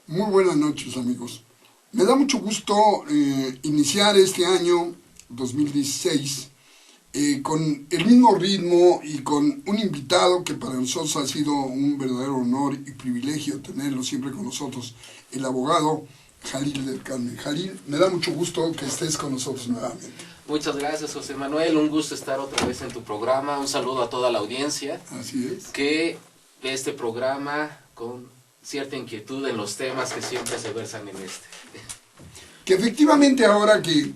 Muy buenas noches, amigos. Me da mucho gusto iniciar este año 2016 con el mismo ritmo y con un invitado que para nosotros ha sido un verdadero honor y privilegio tenerlo siempre con nosotros, el abogado Jalil del Carmen. Jalil, me da mucho gusto que estés con nosotros nuevamente. Muchas gracias, José Manuel. Un gusto estar otra vez en tu programa. Un saludo a toda la audiencia. Así es. Que ve este programa con cierta inquietud en los temas que siempre se versan en este. Que efectivamente ahora que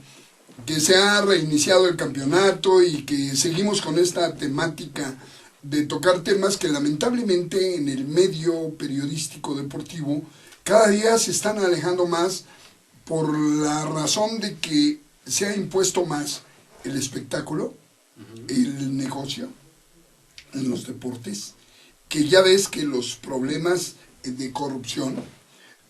se ha reiniciado el campeonato y que seguimos con esta temática de tocar temas que lamentablemente en el medio periodístico deportivo cada día se están alejando más por la razón de que se ha impuesto más el espectáculo, el negocio en los deportes, que ya ves que los problemas de corrupción,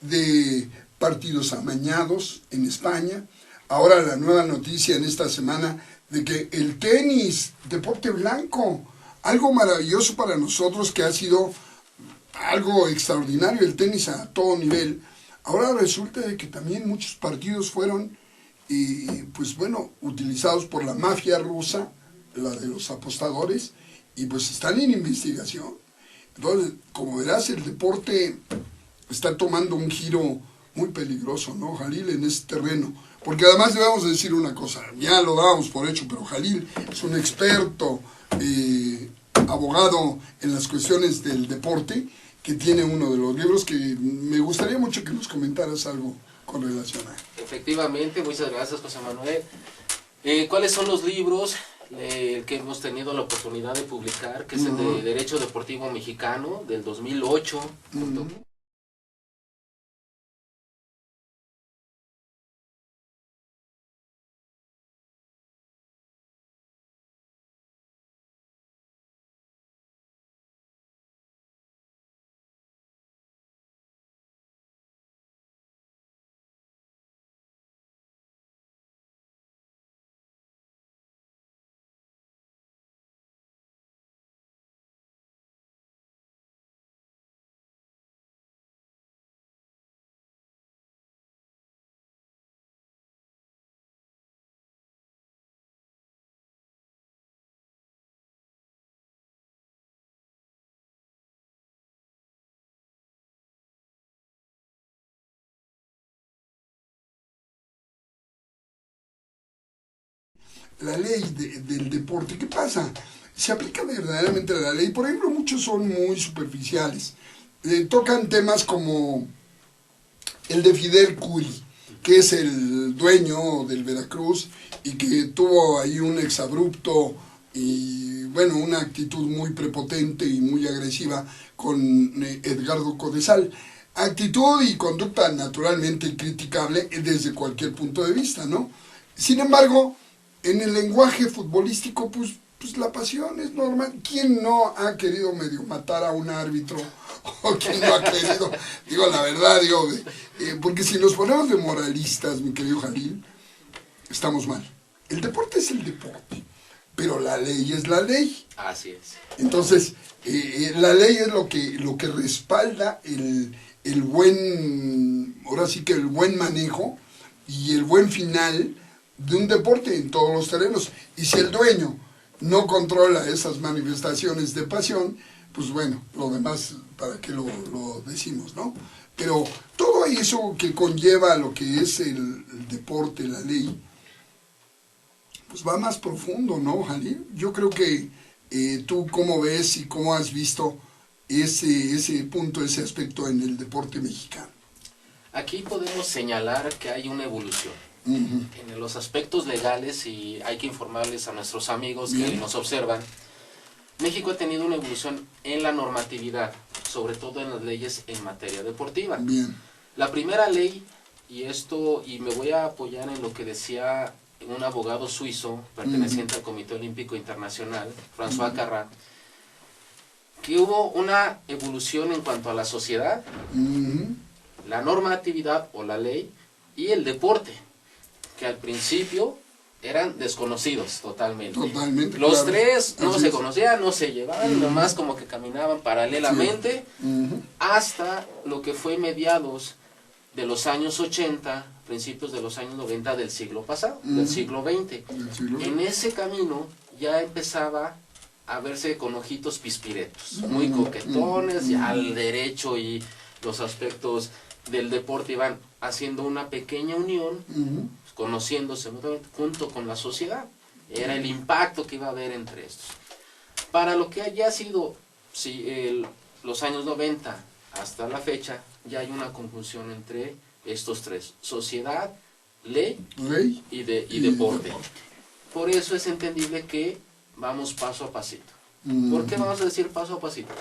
de partidos amañados en España, ahora la nueva noticia en esta semana de que el tenis, deporte blanco, algo maravilloso para nosotros que ha sido algo extraordinario el tenis a todo nivel, ahora resulta de que también muchos partidos fueron, pues bueno, utilizados por la mafia rusa, la de los apostadores, y pues están en investigación. Entonces, como verás, el deporte está tomando un giro muy peligroso, ¿no, Jalil, en este terreno? Porque además debemos decir una cosa, ya lo dábamos por hecho, pero Jalil es un experto abogado en las cuestiones del deporte, que tiene uno de los libros que me gustaría mucho que nos comentaras algo con relación a él. Efectivamente, muchas gracias, José Manuel. ¿Cuáles son los libros que hemos tenido la oportunidad de publicar? Que es el de Derecho Deportivo Mexicano, del 2008. La ley del deporte, ¿qué pasa? ¿Se aplica verdaderamente la ley? Por ejemplo, muchos son muy superficiales. Tocan temas como el de Fidel Curi, que es el dueño del Veracruz y que tuvo ahí un exabrupto y bueno, una actitud muy prepotente y muy agresiva con Edgardo Codesal. Actitud y conducta naturalmente criticable desde cualquier punto de vista, ¿no? Sin embargo, en el lenguaje futbolístico, pues la pasión es normal. ¿Quién no ha querido medio matar a un árbitro? ¿O quién no ha querido? Digo, la verdad, porque si nos ponemos de moralistas, mi querido Jalil, estamos mal. El deporte es el deporte, pero la ley es la ley. Así es. Entonces, la ley es lo que respalda el buen, ahora sí que el buen manejo y el buen final de un deporte en todos los terrenos. Y si el dueño no controla esas manifestaciones de pasión, pues bueno, lo demás, ¿para qué lo decimos, no? Pero todo eso que conlleva lo que es el deporte, la ley, pues va más profundo, ¿no, Jalil? Yo creo que tú cómo ves y cómo has visto ese punto, ese aspecto en el deporte mexicano. Aquí podemos señalar que hay una evolución. En los aspectos legales, y hay que informarles a nuestros amigos que nos observan, México ha tenido una evolución en la normatividad, sobre todo en las leyes en materia deportiva. Bien. La primera ley, y me voy a apoyar en lo que decía un abogado suizo perteneciente al Comité Olímpico Internacional, François Carrat, que hubo una evolución en cuanto a la sociedad, la normatividad o la ley y el deporte, que al principio eran desconocidos totalmente. Los claro. tres no Así se es. conocían, no se llevaban, nomás como que caminaban paralelamente, hasta lo que fue mediados de los años 80, principios de los años 90 del siglo pasado, del siglo XX. En ese camino ya empezaba a verse con ojitos pispiretos, muy coquetones, ya al derecho y los aspectos del deporte iban haciendo una pequeña unión, conociéndose mutuamente junto con la sociedad. Era el impacto que iba a haber entre estos. Para lo que haya sido los años 90 hasta la fecha, ya hay una conjunción entre estos tres: sociedad, ley y deporte. Por eso es entendible que vamos paso a pasito. ¿Por qué vamos a decir paso a pasito?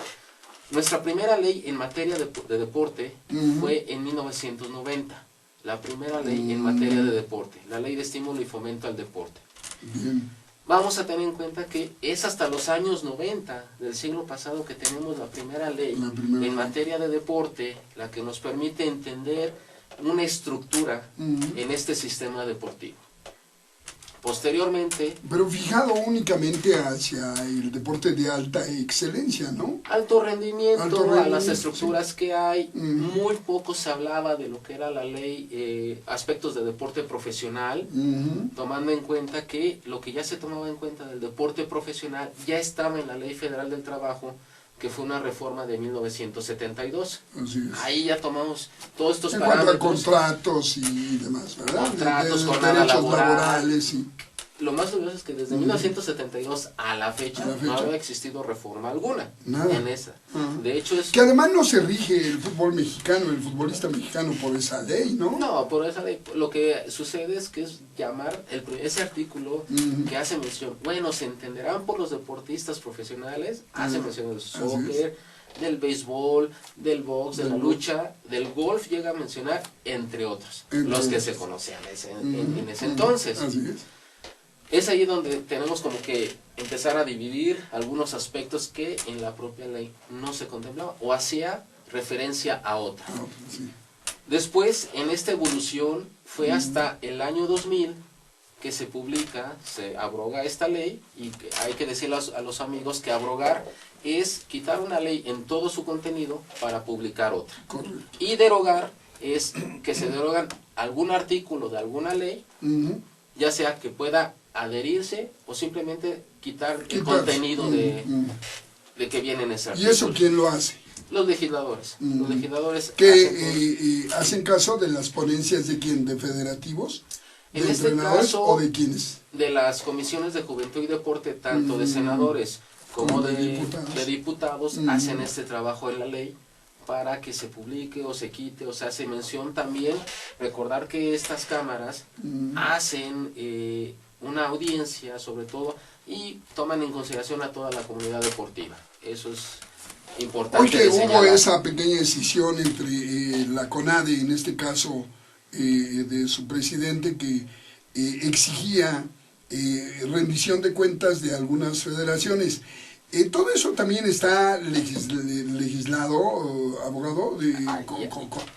Nuestra primera ley en materia de deporte fue en 1990. La primera ley en materia de deporte, la ley de estímulo y fomento al deporte. Bien. Vamos a tener en cuenta que es hasta los años 90 del siglo pasado que tenemos la primera ley en materia de deporte, la que nos permite entender una estructura en este sistema deportivo. Posteriormente... Pero fijado únicamente hacia el deporte de alta excelencia, ¿no? Alto rendimiento, a las estructuras que hay. Muy poco se hablaba de lo que era la ley, aspectos de deporte profesional, tomando en cuenta que lo que ya se tomaba en cuenta del deporte profesional ya estaba en la Ley Federal del Trabajo, que fue una reforma de 1972. Así es. Ahí ya tomamos todos estos parámetros. En parámetros. cuanto a contratos y demás, ¿verdad? Contratos, jornada laborales y... Lo más curioso es que desde 1972 a la fecha no había existido reforma alguna en esa. De hecho es... Que además no se rige el fútbol mexicano, el futbolista mexicano por esa ley, ¿no? No, por esa ley. Lo que sucede es que es llamar ese artículo que hace mención, bueno, se entenderán por los deportistas profesionales, hace mención del soccer, del béisbol, del box, de la lucha, del golf, llega a mencionar, entre otros, los que se conocían en ese entonces. Así es. Es ahí donde tenemos como que empezar a dividir algunos aspectos que en la propia ley no se contemplaba o hacía referencia a otra. Después, en esta evolución, fue hasta el año 2000 que se publica, se abroga esta ley, y hay que decirle a los amigos que abrogar es quitar una ley en todo su contenido para publicar otra. Correcto. Y derogar es que se derogan algún artículo de alguna ley, ya sea que pueda adherirse o simplemente quitar el contenido de que viene en ese artículo. ¿Y eso quién lo hace? Los legisladores. Los legisladores que hacen caso de las ponencias de quién, de federativos, de en entrenadores este caso, o de quiénes. De las comisiones de juventud y deporte, tanto de senadores como de diputados, hacen este trabajo en la ley para que se publique o se quite, o sea, hace mención también, recordar que estas cámaras hacen una audiencia sobre todo y toman en consideración a toda la comunidad deportiva. Eso es importante. Hoy que hubo esa pequeña decisión entre la CONADE, en este caso de su presidente, que exigía rendición de cuentas de algunas federaciones. Todo eso también está legislado, abogado.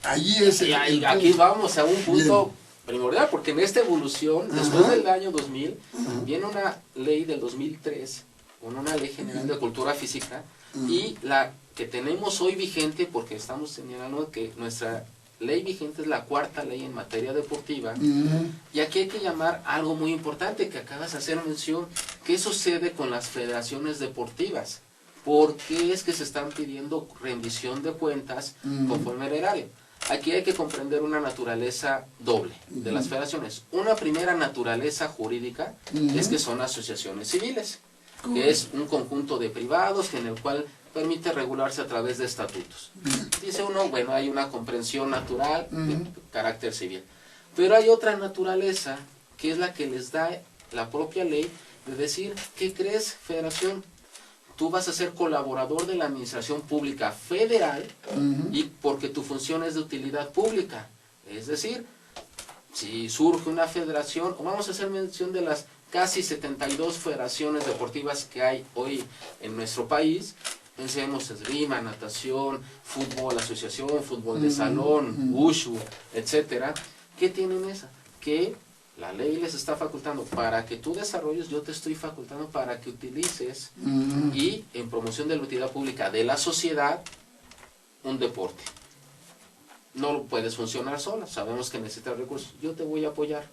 Allí es aquí vamos a un punto primordial, porque en esta evolución, después del año 2000, viene una ley del 2003, una ley general de cultura física, y la que tenemos hoy vigente, porque estamos señalando que nuestra ley vigente es la cuarta ley en materia deportiva, y aquí hay que llamar algo muy importante que acabas de hacer mención. ¿Qué sucede con las federaciones deportivas? ¿Por qué es que se están pidiendo rendición de cuentas conforme al erario? Aquí hay que comprender una naturaleza doble de las federaciones. Una primera naturaleza jurídica es que son asociaciones civiles, que es un conjunto de privados en el cual permite regularse a través de estatutos. Dice uno, bueno, hay una comprensión natural de carácter civil. Pero hay otra naturaleza que es la que les da la propia ley de decir, ¿qué crees, federación? Tú vas a ser colaborador de la administración pública federal y porque tu función es de utilidad pública. Es decir, si surge una federación, o vamos a hacer mención de las casi 72 federaciones deportivas que hay hoy en nuestro país. Pensemos esgrima, natación, fútbol, asociación, fútbol de salón, wushu, etcétera. ¿Qué tienen esa? Que la ley les está facultando para que tú desarrolles, yo te estoy facultando para que utilices y en promoción de la utilidad pública de la sociedad un deporte. No lo puedes funcionar sola, sabemos que necesitas recursos. Yo te voy a apoyar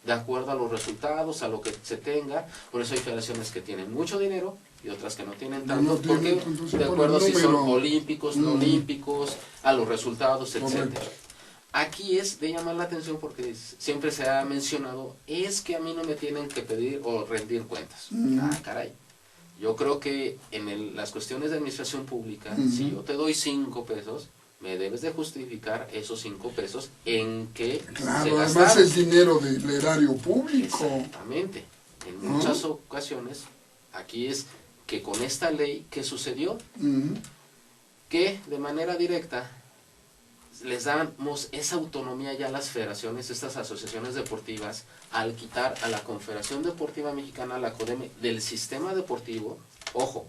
de acuerdo a los resultados, a lo que se tenga. Por eso hay federaciones que tienen mucho dinero y otras que no tienen tanto, porque de acuerdo si son olímpicos, no olímpicos, a los resultados, etcétera. Aquí es de llamar la atención porque siempre se ha mencionado, es que a mí no me tienen que pedir o rendir cuentas. Ah, caray. Yo creo que en las cuestiones de administración pública, si yo te doy 5 pesos, me debes de justificar esos 5 pesos en que claro, se gastaron. Además es dinero del erario público. Exactamente. En muchas ocasiones, aquí es que con esta ley, ¿qué sucedió? Que de manera directa les damos esa autonomía ya a las federaciones, estas asociaciones deportivas, al quitar a la Confederación Deportiva Mexicana, la CODEME, del sistema deportivo. Ojo,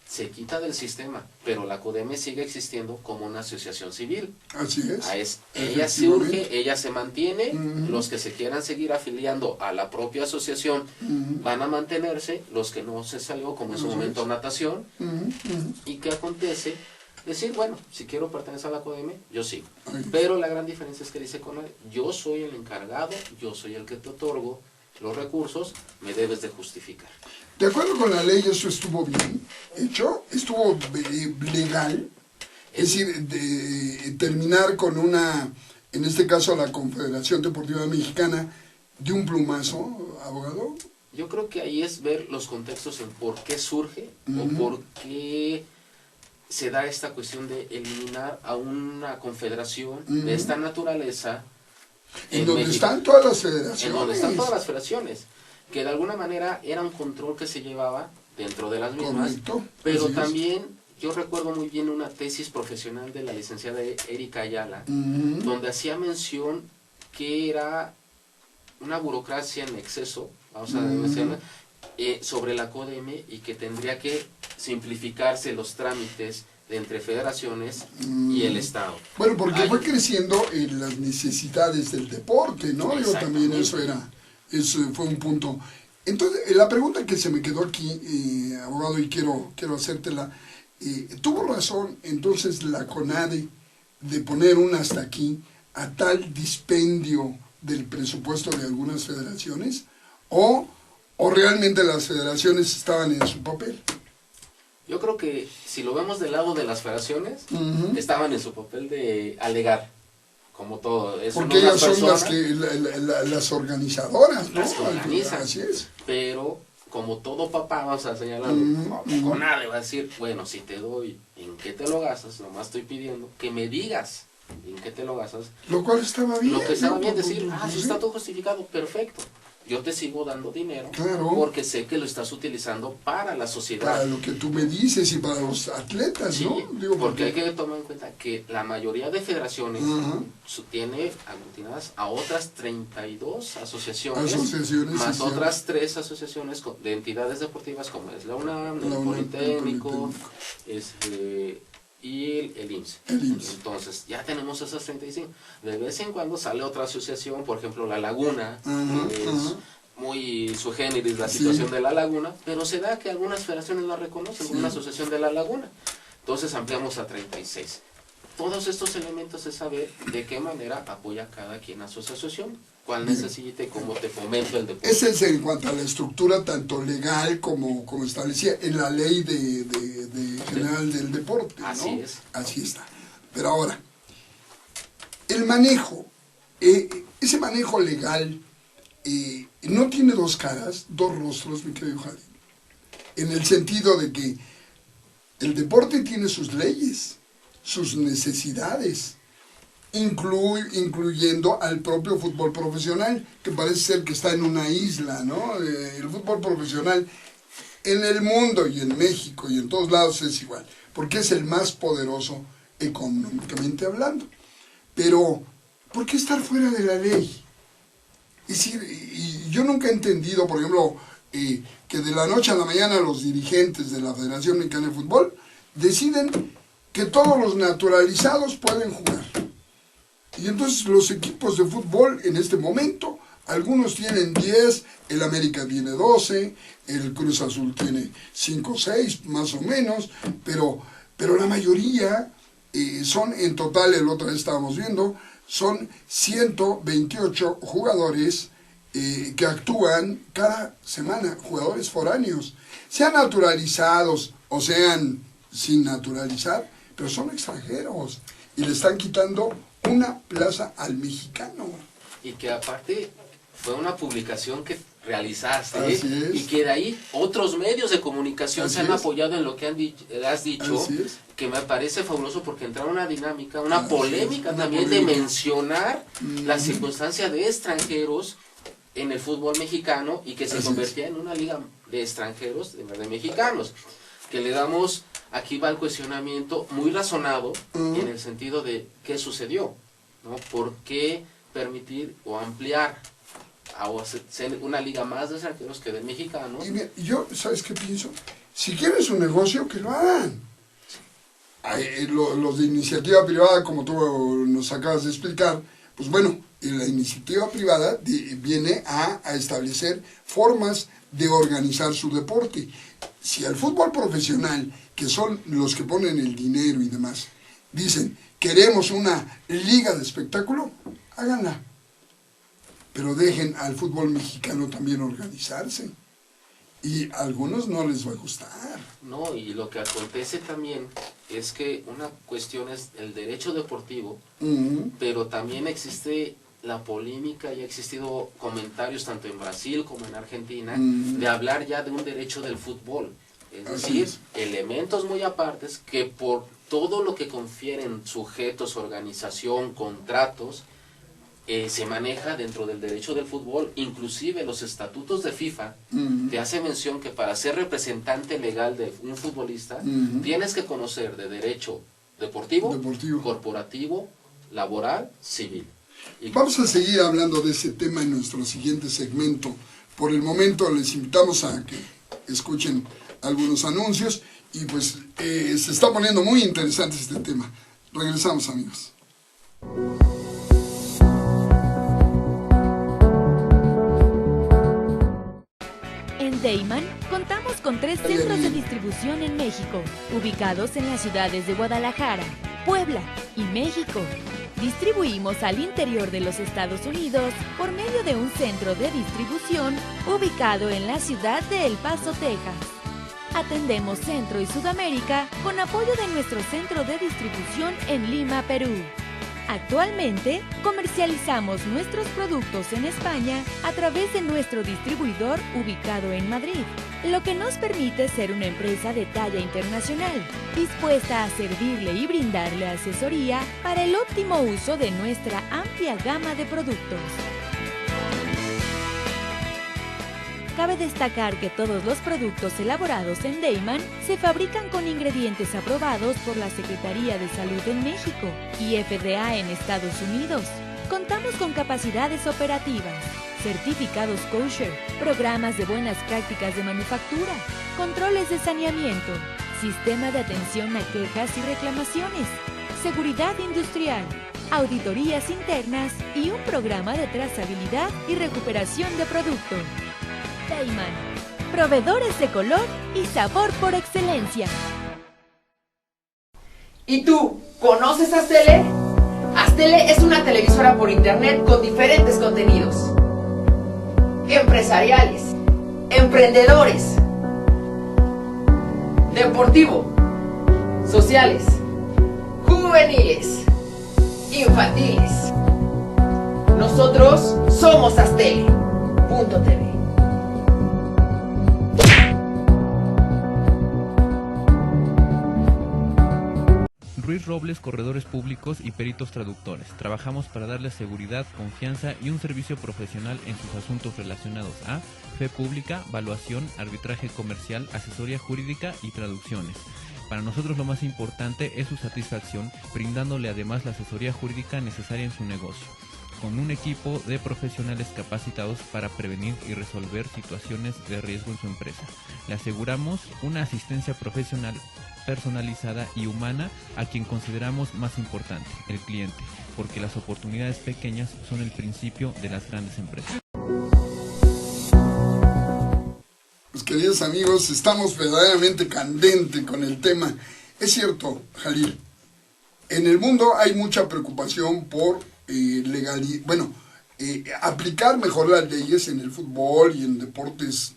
se quita del sistema, pero la CODEME sigue existiendo como una asociación civil. Así es. Ella surge, ella se mantiene, los que se quieran seguir afiliando a la propia asociación van a mantenerse, los que no se salió, como en su momento natación. ¿Y qué acontece? Decir, bueno, si quiero pertenecer a la CODEME, yo sigo. Pero la gran diferencia es que dice CONADE, yo soy el encargado, yo soy el que te otorgo los recursos, me debes de justificar. De acuerdo con la ley, eso estuvo bien hecho, estuvo legal, es decir, terminar con una, en este caso la Confederación Deportiva Mexicana, de un plumazo, abogado. Yo creo que ahí es ver los contextos en por qué surge o por qué se da esta cuestión de eliminar a una confederación de esta naturaleza. En donde están todas las federaciones. En donde están todas las federaciones. Que de alguna manera era un control que se llevaba dentro de las mismas. Correcto. Pero también yo recuerdo muy bien una tesis profesional de la licenciada Erika Ayala, donde hacía mención que era una burocracia en exceso, vamos a mencionar, sobre la CODEME, y que tendría que simplificarse los trámites de entre federaciones y el Estado. Bueno, porque fue creciendo en las necesidades del deporte, ¿no? Digo, también eso fue un punto. Entonces, la pregunta que se me quedó aquí, abogado, y quiero hacértela, ¿tuvo razón entonces la CONADE de poner un hasta aquí a tal dispendio del presupuesto de algunas federaciones? ¿O realmente las federaciones estaban en su papel? Yo creo que si lo vemos del lado de las federaciones, estaban en su papel de alegar, como todo. Porque ellas son las organizadoras, ¿no? Las que organizan. Así es. Pero como todo papá, vamos a señalar, con nada, va a decir, bueno, si te doy, ¿en qué te lo gastas? Nomás estoy pidiendo que me digas en qué te lo gastas. Lo cual estaba bien. Lo que estaba bien decir, si está todo justificado, perfecto. Yo te sigo dando dinero, claro, porque sé que lo estás utilizando para la sociedad. Para lo que tú me dices y para los atletas, sí, ¿no? Digo, porque hay que tomar en cuenta que la mayoría de federaciones tiene aglutinadas a otras 32 asociaciones más otras 3 asociaciones de entidades deportivas como es la UNAM, el Politécnico, y el IMSS. Entonces, ya tenemos esas 35. De vez en cuando sale otra asociación, por ejemplo, La Laguna, es muy sui generis la situación de La Laguna, pero se da que algunas federaciones la reconocen como una asociación de La Laguna. Entonces, ampliamos a 36. Todos estos elementos es saber de qué manera apoya cada quien a su asociación, cuál necesita y cómo te fomento el deporte. Ese es en cuanto a la estructura tanto legal como establecida en la ley general del deporte, ¿no? Así es. Así está. Pero ahora, el manejo, ese manejo legal no tiene dos caras, dos rostros, mi querido Javi, en el sentido de que el deporte tiene sus leyes, sus necesidades, incluyendo al propio fútbol profesional, que parece ser que está en una isla, ¿no? El fútbol profesional en el mundo y en México y en todos lados es igual, porque es el más poderoso económicamente hablando. Pero, ¿por qué estar fuera de la ley? Es decir, y yo nunca he entendido, por ejemplo, que de la noche a la mañana los dirigentes de la Federación Mexicana de Fútbol deciden que todos los naturalizados pueden jugar. Y entonces los equipos de fútbol en este momento, algunos tienen 10, el América tiene 12, el Cruz Azul tiene 5 o 6 más o menos, pero la mayoría son en total, el otro día estábamos viendo, son 128 jugadores que actúan cada semana, jugadores foráneos, sean naturalizados o sean sin naturalizar, pero son extranjeros y le están quitando una plaza al mexicano. Y que aparte fue una publicación que realizaste y que de ahí otros medios de comunicación se han apoyado en lo que has dicho, que me parece fabuloso porque entra una dinámica, una polémica también de mencionar la circunstancia de extranjeros en el fútbol mexicano y que se convertía en una liga de extranjeros, de mexicanos, que le damos, aquí va el cuestionamiento muy razonado en el sentido de qué sucedió, ¿no? ¿Por qué permitir o ampliar a ser una liga más de extranjeros que de mexicanos? Y mira, yo, ¿sabes qué pienso? Si quieren su negocio, que lo hagan. Los de iniciativa privada, como tú nos acabas de explicar, pues bueno, la iniciativa privada viene a establecer formas de organizar su deporte. Si al fútbol profesional, que son los que ponen el dinero y demás, dicen, queremos una liga de espectáculo, háganla. Pero dejen al fútbol mexicano también organizarse. Y a algunos no les va a gustar. No, y lo que acontece también es que una cuestión es el derecho deportivo, pero también existe la polémica y ha existido comentarios tanto en Brasil como en Argentina de hablar ya de un derecho del fútbol. Es decir, elementos muy apartes que por todo lo que confieren sujetos, organización, contratos, se maneja dentro del derecho del fútbol, inclusive los estatutos de FIFA te hace mención que para ser representante legal de un futbolista tienes que conocer de derecho deportivo, corporativo, laboral, civil. Vamos a seguir hablando de ese tema en nuestro siguiente segmento. Por el momento les invitamos a que escuchen algunos anuncios y pues se está poniendo muy interesante este tema. Regresamos, amigos. En Deiman contamos con 3 centros de distribución en México, ubicados en las ciudades de Guadalajara, Puebla y México. Distribuimos al interior de los Estados Unidos por medio de un centro de distribución ubicado en la ciudad de El Paso, Texas. Atendemos Centro y Sudamérica con apoyo de nuestro centro de distribución en Lima, Perú. Actualmente, comercializamos nuestros productos en España a través de nuestro distribuidor ubicado en Madrid, lo que nos permite ser una empresa de talla internacional, dispuesta a servirle y brindarle asesoría para el óptimo uso de nuestra amplia gama de productos. Cabe destacar que todos los productos elaborados en Deiman se fabrican con ingredientes aprobados por la Secretaría de Salud en México y FDA en Estados Unidos. Contamos con capacidades operativas, certificados kosher, programas de buenas prácticas de manufactura, controles de saneamiento, sistema de atención a quejas y reclamaciones, seguridad industrial, auditorías internas y un programa de trazabilidad y recuperación de producto. Deiman, proveedores de color y sabor por excelencia. ¿Y tú, conoces Astele? Astele es una televisora por internet con diferentes contenidos empresariales, emprendedores, deportivo, sociales, juveniles, infantiles. Nosotros somos Astele.tv. Ruiz Robles, corredores públicos y peritos traductores. Trabajamos para darles seguridad, confianza y un servicio profesional en sus asuntos relacionados a fe pública, valuación, arbitraje comercial, asesoría jurídica y traducciones. Para nosotros lo más importante es su satisfacción, brindándole además la asesoría jurídica necesaria en su negocio, con un equipo de profesionales capacitados para prevenir y resolver situaciones de riesgo en su empresa. Le aseguramos una asistencia profesional personalizada y humana a quien consideramos más importante, el cliente, porque las oportunidades pequeñas son el principio de las grandes empresas. Pues queridos amigos, estamos verdaderamente candentes con el tema. Es cierto, Jalil, en el mundo hay mucha preocupación por aplicar mejor las leyes en el fútbol y en deportes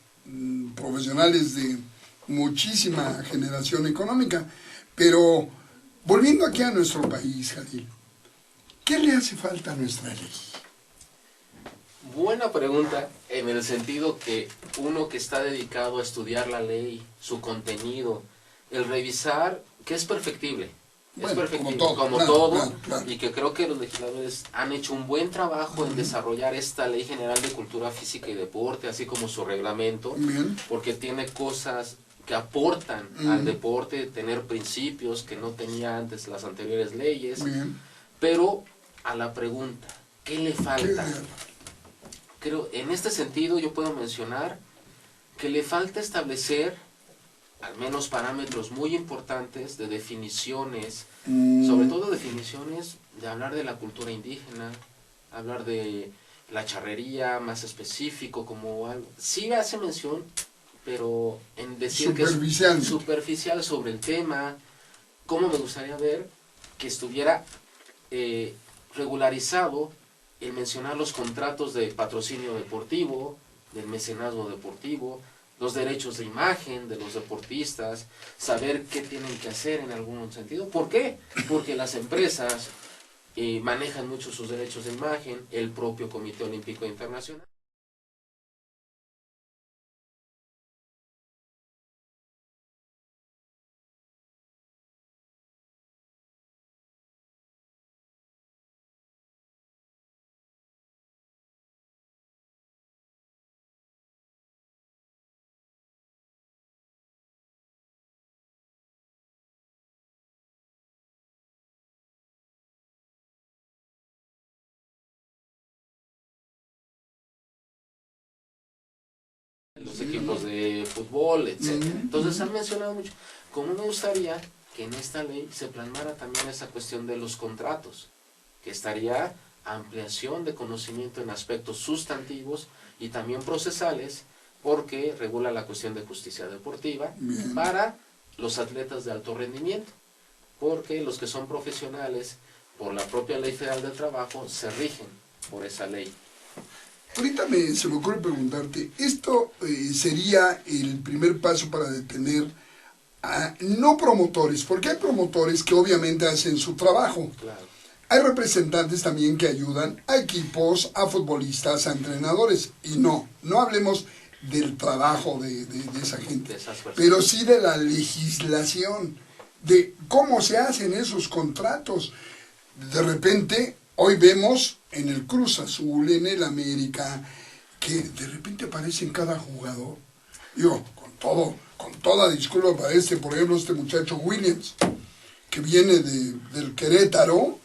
profesionales de muchísima generación económica. Pero volviendo aquí a nuestro país, Jalil, ¿qué le hace falta a nuestra ley? Buena pregunta, en el sentido que uno que está dedicado a estudiar la ley, su contenido, el revisar, que es perfectible. Bueno, es perfectible, como todo, claro. Y que creo que los legisladores han hecho un buen trabajo en desarrollar esta Ley General de Cultura Física y Deporte, así como su reglamento, porque tiene cosas que aportan al deporte, tener principios que no tenía antes las anteriores leyes. Pero a la pregunta, ¿qué le falta? Creo, en este sentido yo puedo mencionar que le falta establecer al menos parámetros muy importantes de definiciones, sobre todo definiciones de hablar de la cultura indígena, hablar de la charrería más específico, como algo, sí hace mención, pero en decir que es superficial sobre el tema. Cómo me gustaría ver que estuviera regularizado el mencionar los contratos de patrocinio deportivo, del mecenazgo deportivo, los derechos de imagen de los deportistas, saber qué tienen que hacer en algún sentido. ¿Por qué? Porque las empresas manejan mucho sus derechos de imagen, el propio Comité Olímpico Internacional. Los equipos de fútbol, etc. Entonces han mencionado mucho. Como me gustaría que en esta ley se plasmara también esa cuestión de los contratos, que estaría ampliación de conocimiento en aspectos sustantivos y también procesales, porque regula la cuestión de justicia deportiva para los atletas de alto rendimiento, porque los que son profesionales, por la propia Ley Federal del Trabajo, se rigen por esa ley. Ahorita se me ocurre preguntarte, ¿esto sería el primer paso para detener a no promotores? Porque hay promotores que obviamente hacen su trabajo, claro, hay representantes también que ayudan a equipos, a futbolistas, a entrenadores. Y no hablemos del trabajo de esa gente, pero sí de la legislación, de cómo se hacen esos contratos. De repente, hoy vemos en el Cruz Azul, en el América, que de repente aparecen cada jugador. Digo, con toda disculpa para por ejemplo, este muchacho Williams, que viene del Querétaro,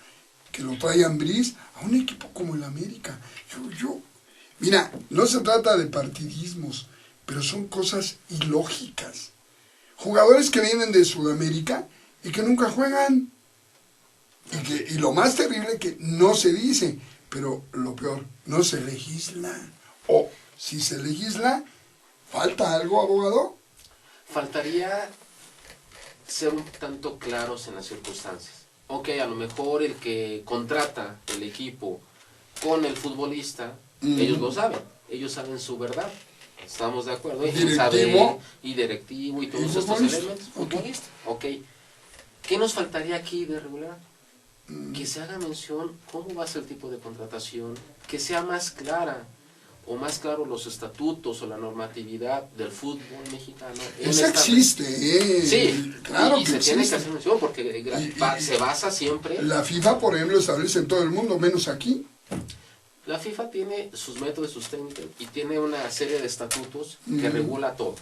que lo trae Ambriz, a un equipo como el América. Mira, no se trata de partidismos, pero son cosas ilógicas. Jugadores que vienen de Sudamérica y que nunca juegan. Y lo más terrible que no se dice, pero lo peor, no se legisla. O si se legisla, ¿falta algo, abogado? Faltaría ser un tanto claros en las circunstancias. Ok, a lo mejor el que contrata el equipo con el futbolista, ellos lo saben, ellos saben su verdad. Estamos de acuerdo. Directivo. Y directivo y todos estos elementos. Futbolista. Ok. ¿Qué nos faltaría aquí de regular? Que se haga mención cómo va a ser el tipo de contratación, que sea más clara o más claro los estatutos o la normatividad del fútbol mexicano. Eso existe, Sí, claro y que se existe. tiene que hacer mención porque se basa siempre. La FIFA, por ejemplo, establece en todo el mundo, menos aquí. La FIFA tiene sus métodos, sus técnicas y tiene una serie de estatutos que regula todo.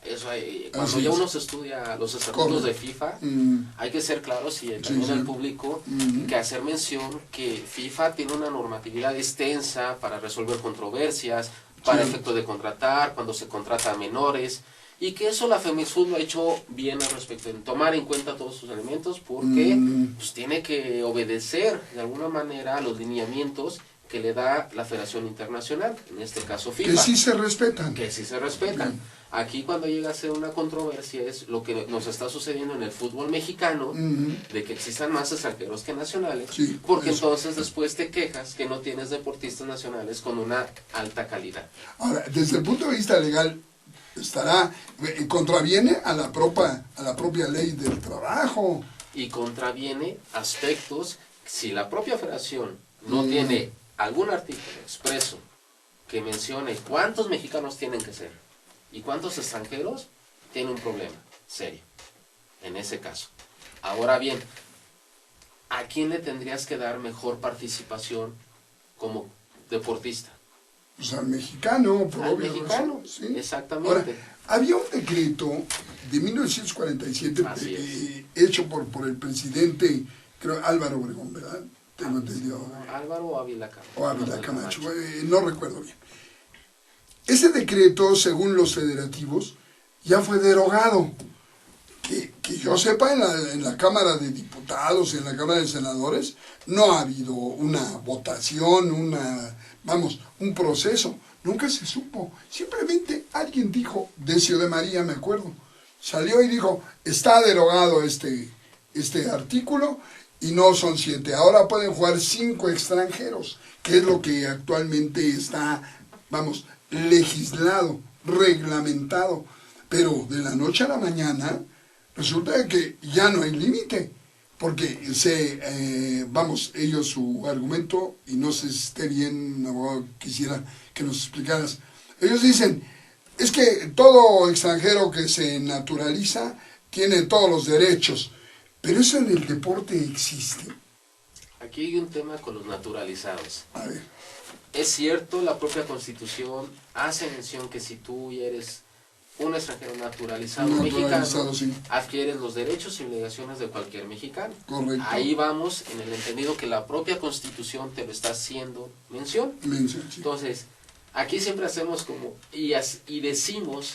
Eso cuando ya uno se estudia los estatutos de FIFA, hay que ser claros y también al público que hacer mención que FIFA tiene una normatividad extensa para resolver controversias, para efecto de contratar, cuando se contrata a menores, y que eso la FEMISFUT lo ha hecho bien al respecto, en tomar en cuenta todos sus elementos, porque pues, tiene que obedecer de alguna manera a los lineamientos que le da la Federación Internacional, en este caso FIFA. Que sí se respetan. Que sí se respetan. Aquí cuando llega a ser una controversia es lo que nos está sucediendo en el fútbol mexicano, de que existan más extranjeros que nacionales, porque entonces después te quejas que no tienes deportistas nacionales con una alta calidad. Ahora, desde el punto de vista legal, contraviene a la propia ley del trabajo. Y contraviene aspectos, si la propia federación no tiene algún artículo expreso que mencione cuántos mexicanos tienen que ser y cuántos extranjeros, tiene un problema serio en ese caso. Ahora bien, ¿a quién le tendrías que dar mejor participación como deportista? Pues al mexicano, por Al obvio mexicano, razón, ¿sí? exactamente. Ahora, había un decreto de 1947 hecho por el presidente, creo, Álvaro Obregón, ¿verdad? Tengo entendido. Álvaro o Ávila Camacho. O Ávila Camacho, no recuerdo bien. Ese decreto, según los federativos, ya fue derogado. Que yo sepa, en la Cámara de Diputados y en la Cámara de Senadores, no ha habido una votación, un proceso. Nunca se supo. Simplemente alguien dijo, Decio de María, me acuerdo, salió y dijo, está derogado este artículo y no son 7. Ahora pueden jugar 5 extranjeros, que es lo que actualmente está, legislado, reglamentado. Pero de la noche a la mañana resulta que ya no hay límite, porque ellos su argumento, y no sé si esté bien, abogado, quisiera que nos explicaras. Ellos dicen, es que todo extranjero que se naturaliza tiene todos los derechos, pero eso en el deporte existe. Aquí hay un tema con los naturalizados. A ver. Es cierto, la propia Constitución hace mención que si tú eres un extranjero naturalizado mexicano, sí, adquieres los derechos y obligaciones de cualquier mexicano. Correcto. Ahí vamos en el entendido que la propia Constitución te lo está haciendo mención. Sí. Entonces, aquí siempre hacemos como, y decimos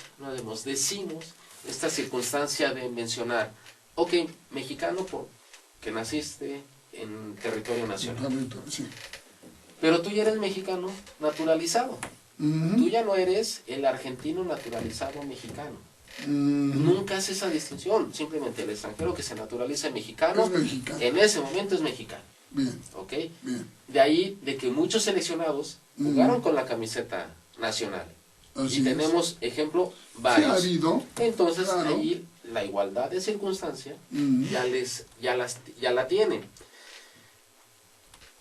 esta circunstancia de mencionar, ok, mexicano porque naciste en territorio nacional. Sí. Pero tú ya eres mexicano naturalizado. Tú ya no eres el argentino naturalizado mexicano. Nunca hace esa distinción. Simplemente el extranjero que se naturaliza mexicano, en ese momento es mexicano. Bien. ¿Ok? Bien. De ahí de que muchos seleccionados jugaron con la camiseta nacional. Así y tenemos, ejemplo, varios. Sí, ha habido. Entonces, Claro. ahí la igualdad de circunstancia ya la tienen.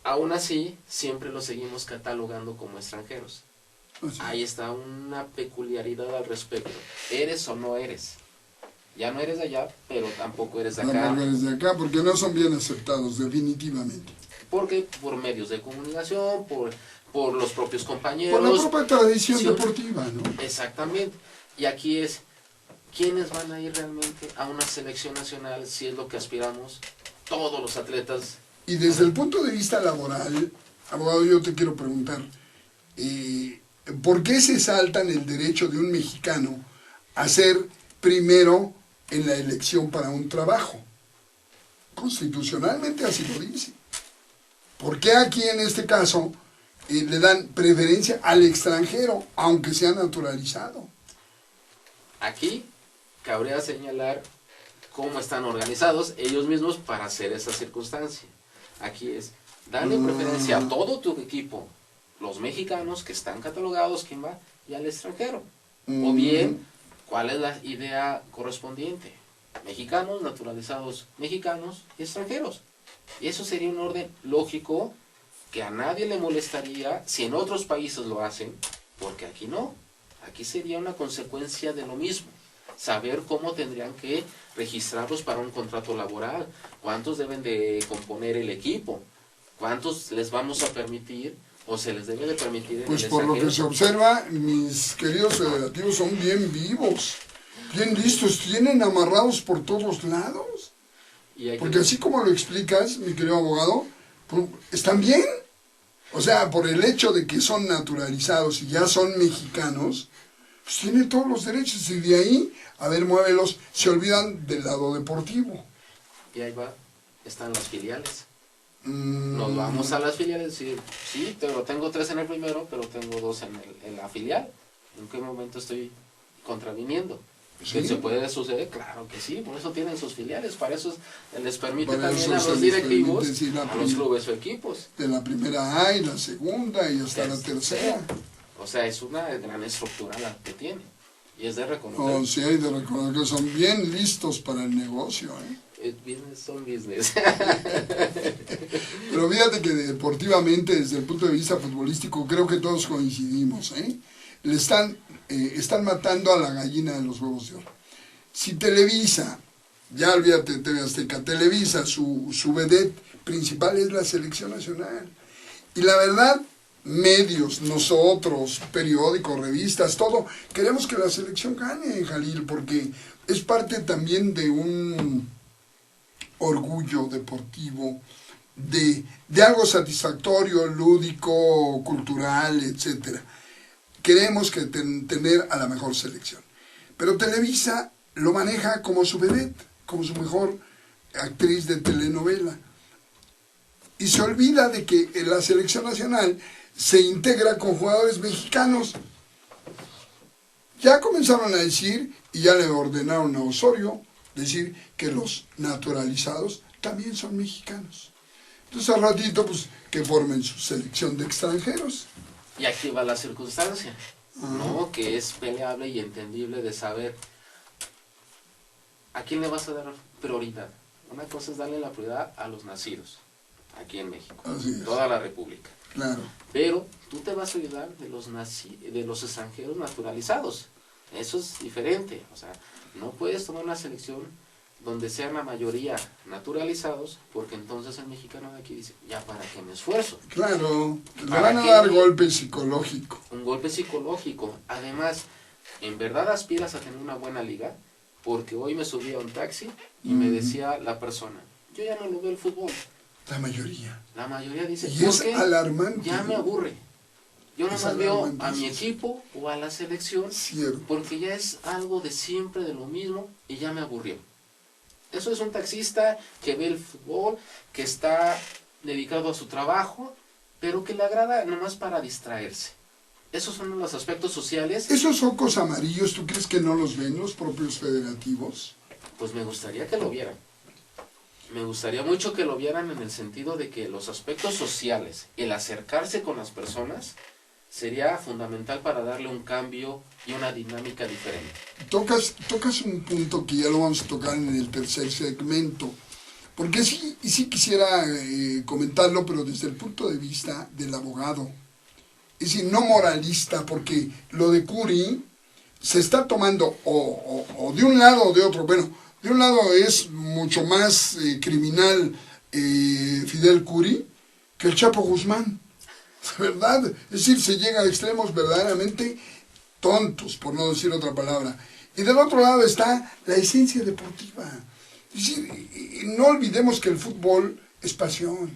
Aún así, siempre los seguimos catalogando como extranjeros. Así. Ahí está una peculiaridad al respecto. ¿Eres o no eres? Ya no eres de allá, pero tampoco eres de acá. Tampoco eres de acá, porque no son bien aceptados, definitivamente. Porque por medios de comunicación, por los propios compañeros. Por la propia tradición Sí, deportiva, ¿no? Exactamente. Y aquí es, ¿quiénes van a ir realmente a una selección nacional si es lo que aspiramos todos los atletas? Y desde el punto de vista laboral, abogado, yo te quiero preguntar, ¿por qué se saltan el derecho de un mexicano a ser primero en la elección para un trabajo? Constitucionalmente así lo dice. ¿Por qué aquí en este caso le dan preferencia al extranjero, aunque sea naturalizado? Aquí cabría señalar cómo están organizados ellos mismos para hacer esa circunstancia. Aquí es, darle preferencia a todo tu equipo, los mexicanos que están catalogados, ¿quién va? Y al extranjero. O bien, ¿cuál es la idea correspondiente? Mexicanos, naturalizados mexicanos y extranjeros. Y eso sería un orden lógico que a nadie le molestaría si en otros países lo hacen, porque aquí no. Aquí sería una consecuencia de lo mismo. Saber cómo tendrían que registrarlos para un contrato laboral, cuántos deben de componer el equipo, cuántos les vamos a permitir o se les debe de permitir en Pues el por lo que se extranjero. observa, mis queridos federativos son bien vivos, bien listos, tienen amarrados por todos lados. Y hay que- Porque así como lo explicas, mi querido abogado, pues, están bien. O sea, por el hecho de que son naturalizados y ya son mexicanos, pues tienen todos los derechos. Y de ahí, a ver, muévelos, se olvidan del lado deportivo. Y ahí va, están las filiales. Mm, Nos vamos a las filiales y decir, sí, pero tengo 3 en el primero, pero tengo 2 en la filial. ¿En qué momento estoy contraviniendo? Sí. ¿Que se puede suceder? Claro que sí, por eso tienen sus filiales, para eso les permite Para también eso a se los les directivos, permite, sí, la a los prim- clubes o equipos. De la primera A y la segunda y hasta la tercera. O sea, es una gran estructura la que tiene. Y es de reconocer. Oh, sí, hay de reconocer que son bien listos para el negocio, ¿eh? Business son business. Pero fíjate que deportivamente, desde el punto de vista futbolístico, creo que todos coincidimos, ¿eh? Están matando a la gallina de los huevos de oro. Si Televisa, ya olvídate de TV Azteca, Televisa, su vedette principal es la selección nacional. Y la verdad, medios, nosotros, periódicos, revistas, todo, queremos que la selección gane, Jalil, porque es parte también de un orgullo deportivo, de algo satisfactorio, lúdico, cultural, etcétera. Queremos que tener a la mejor selección. Pero Televisa lo maneja como su vedette, como su mejor actriz de telenovela. Y se olvida de que la selección nacional se integra con jugadores mexicanos. Ya comenzaron a decir, y ya le ordenaron a Osorio, decir que los naturalizados también son mexicanos. Entonces al ratito, pues, que formen su selección de extranjeros. Y aquí va la circunstancia, ¿no? Que es peleable y entendible de saber a quién le vas a dar prioridad. Una cosa es darle la prioridad a los nacidos, aquí en México, Así es. toda la República. Claro. Pero tú te vas a ayudar de los extranjeros naturalizados. Eso es diferente. O sea, no puedes tomar una selección donde sean la mayoría naturalizados, porque entonces el mexicano de aquí dice, ya para qué me esfuerzo. Claro, le ¿Para van a qué? dar golpe psicológico. Un golpe psicológico. Además, ¿en verdad aspiras a tener una buena liga? Porque hoy me subí a un taxi y me decía la persona, yo ya no lo veo el fútbol. La mayoría. La mayoría dice, Y ¿por es qué? alarmante. Ya me aburre. Yo Es nomás veo alarmante, a mi sí. equipo o a la selección Cierto. porque ya es algo de siempre, de lo mismo, y ya me aburrió. Eso es un taxista que ve el fútbol, que está dedicado a su trabajo, pero que le agrada nomás para distraerse. Esos son los aspectos sociales. Esos focos amarillos, ¿tú crees que no los ven los propios federativos? Pues me gustaría que lo vieran. Me gustaría mucho que lo vieran en el sentido de que los aspectos sociales, el acercarse con las personas, sería fundamental para darle un cambio y una dinámica diferente. Tocas un punto que ya lo vamos a tocar en el tercer segmento. Porque sí, y sí quisiera comentarlo, pero desde el punto de vista del abogado. Es decir, no moralista, porque lo de Curi se está tomando o de un lado o de otro. Bueno, de un lado es mucho más criminal Fidel Curi que el Chapo Guzmán, ¿verdad? Es decir, se llega a extremos verdaderamente tontos, por no decir otra palabra. Y del otro lado está la esencia deportiva. Es decir, no olvidemos que el fútbol es pasión.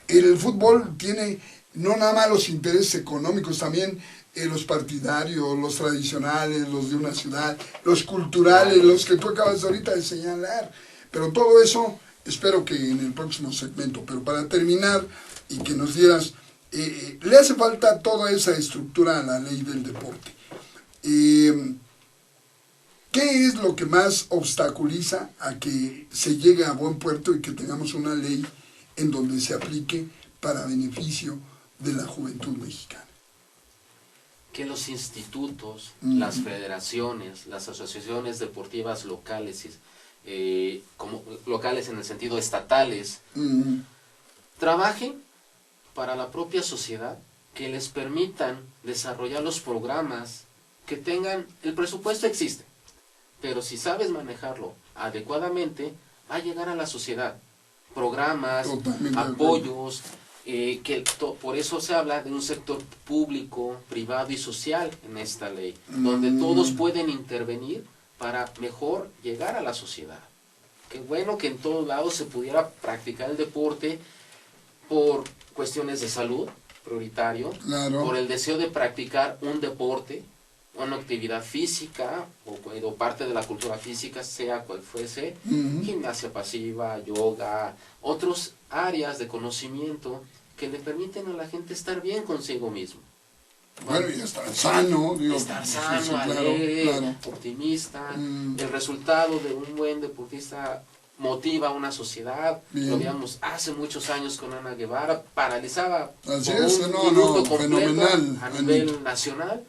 El fútbol tiene no nada más los intereses económicos, también los partidarios, los tradicionales, los de una ciudad, los culturales, los que tú acabas ahorita de señalar. Pero todo eso, espero que en el próximo segmento. Pero para terminar y que nos dieras, le hace falta toda esa estructura a la ley del deporte. ¿Qué es lo que más obstaculiza a que se llegue a buen puerto y que tengamos una ley en donde se aplique para beneficio de la juventud mexicana? Que los institutos, las federaciones, las asociaciones deportivas locales, como locales en el sentido estatales, trabajen para la propia sociedad, que les permitan desarrollar los programas, que tengan, el presupuesto existe, pero si sabes manejarlo adecuadamente, va a llegar a la sociedad. Programas, apoyos, por eso se habla de un sector público, privado y social en esta ley, donde todos pueden intervenir para mejor llegar a la sociedad. Qué bueno que en todos lados se pudiera practicar el deporte por cuestiones de salud, prioritario, por el deseo de practicar un deporte, una actividad física o parte de la cultura física, sea cual fuese, gimnasia pasiva, yoga, otras áreas de conocimiento que le permiten a la gente estar bien consigo mismo. Bueno, y estar sano. Digo, estar sano, alegre, optimista. El resultado de un buen deportista motiva a una sociedad. Bien. Lo veíamos hace muchos años con Ana Guevara, paralizaba un minuto completo a nivel nacional.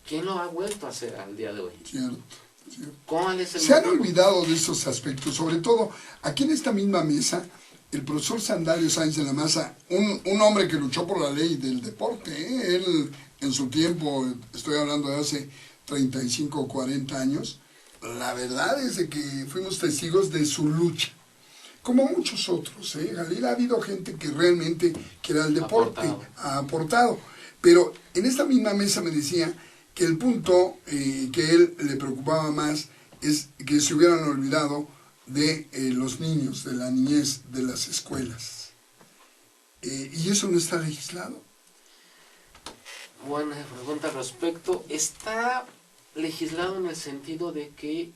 ¿Quién lo ha vuelto a hacer al día de hoy? Cierto. ¿Cuál es el Se han olvidado de esos aspectos, sobre todo aquí en esta misma mesa, el profesor Sandalio Sáenz de la Maza, un hombre que luchó por la ley del deporte, él en su tiempo, estoy hablando de hace 35 o 40 años, la verdad es de que fuimos testigos de su lucha, como muchos otros. Jalil, ha habido gente que realmente quiere el deporte, ha aportado, pero en esta misma mesa me decía que el punto que él le preocupaba más es que se hubieran olvidado de los niños, de la niñez, de las escuelas. ¿Y eso no está legislado? Buena pregunta al respecto. Está legislado en el sentido de que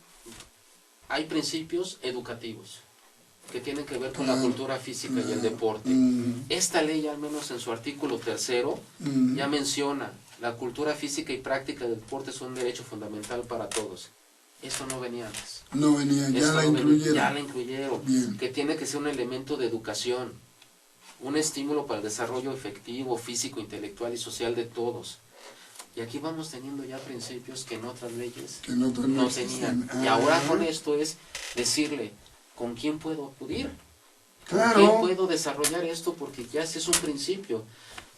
hay principios educativos que tienen que ver con la cultura física y el deporte. Esta ley, al menos en su artículo 3, ya menciona: la cultura física y práctica del deporte es un derecho fundamental para todos. Eso no venía antes. No venía, ya la incluyeron. Ya la incluyeron. Bien. Que tiene que ser un elemento de educación, un estímulo para el desarrollo efectivo, físico, intelectual y social de todos. Y aquí vamos teniendo ya principios que en otras leyes no tenían. Y ahora con esto es decirle, ¿con quién puedo acudir? Claro. ¿Con quién puedo desarrollar esto? Porque ya ese es un principio.